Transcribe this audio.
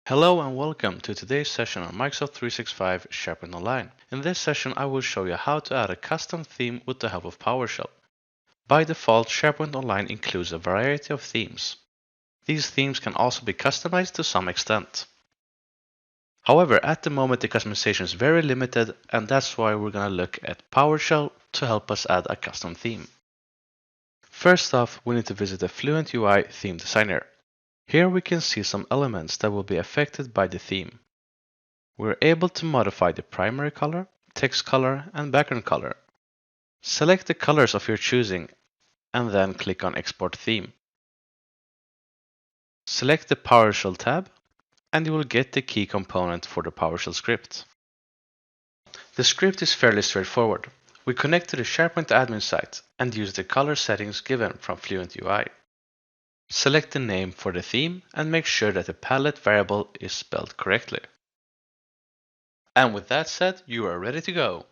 Hello and welcome to today's session on Microsoft 365 SharePoint Online. In this session, I will show you how to add a custom theme with the help of PowerShell. By default, SharePoint Online includes a variety of themes. These themes can also be customized to some extent. However, at the moment the customization is very limited, and that's why we're going to look at PowerShell to help us add a custom theme. First off, we need to visit the Fluent UI theme designer. Here we can see some elements that will be affected by the theme. We're able to modify the primary color, text color, and background color. Select the colors of your choosing and then click on Export Theme. Select the PowerShell tab and you will get the key component for the PowerShell script. The script is fairly straightforward. We connect to the SharePoint admin site and use the color settings given from Fluent UI. Select the name for the theme and make sure that the palette variable is spelled correctly. And with that said, you are ready to go.